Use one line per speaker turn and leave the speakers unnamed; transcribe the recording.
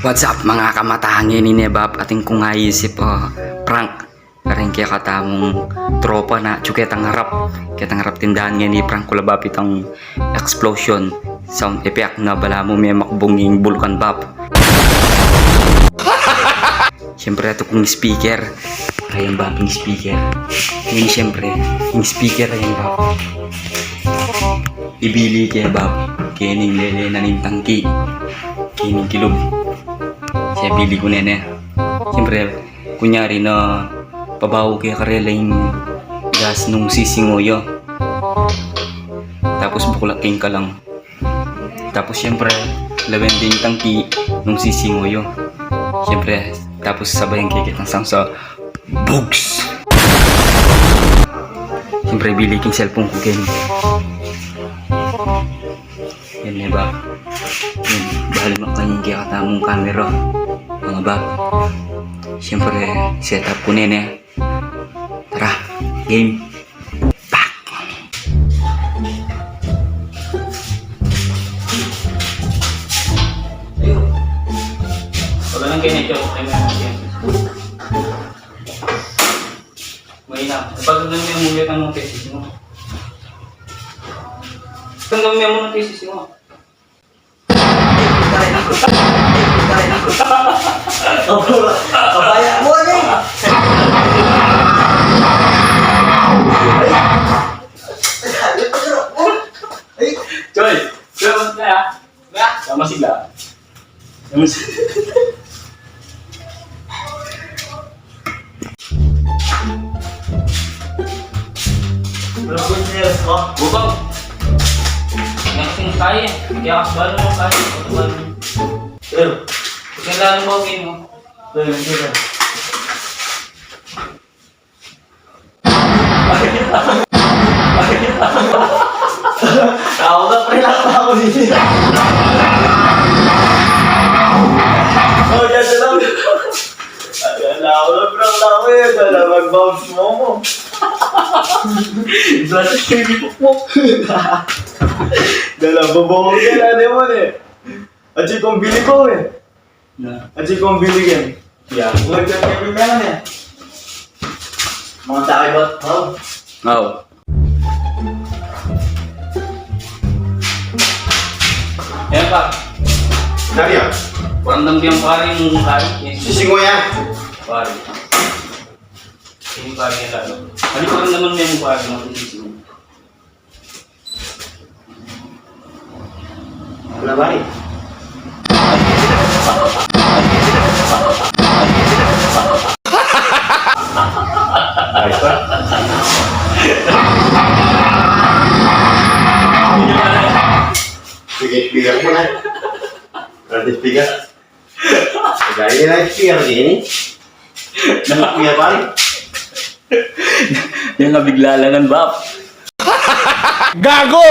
What's up mga kamatangin ini bab ating kung isip prank karing kaya katamong tropa na kita ngarap tindahan nga ni prank ko labapit ang explosion sound effect na bala mo may makbunging bulkan bab. Siyempre ito kung speaker ayan bab yung speaker yun siyempre yung speaker ayan bab ibili kaya bab kining lele na ning tangki kining kilog siya bili ko na siyempre kunyari na pabaho kaya karela yung gas nung sisingoyo tapos bukulaking ka lang tapos siyempre lawen din yung tangki nung sisingoyo siyempre tapos sabay ang kikit ng sound sa bugs siyempre bili king cellphone ko ganyan yan ba yan bahal mo kanyang kaya katamong camera mga bab siyempre set up ko nene tara game back ayun wala lang kayo nito ay may na pag lang yung mulit ang thesis mo tanggang mo yung thesis mo
Kabaya mo eh!
Coy! Coy, mas kaya? Sama sila. Sama sila.
Ano po yung sinelas ko?
Bubang! Nakasing kaya. Kaya kasbalo mo kaya.
Pero,
Kasi lalo mo okay mo.
pero, pero. Ako na pre lang ako dito. Oh, yan na lang. Ayan na ako na pre lang eh. Dala mag-bounce mo.
Dala baby mo.
Dala babawag yan ano mo eh. At si kong bili ko eh. At si kong bili yan.
Yeah.
Huwag ka kami meron eh. Mga takay ba? Oh.
Oo. Ayan pa.
Dari ya?
Kurang dami ang pari mong kari.
Sisingo yan.
Pari. Yung pari yan lalo. Ano kurang naman may mong pari mo?
Wala ba eh? Ayos pa? Sige, speaker mo na. Berarti speaker. Gaya na speaker ini. Speaker pa rin.
Yan nga bigla langan bab.
Gago!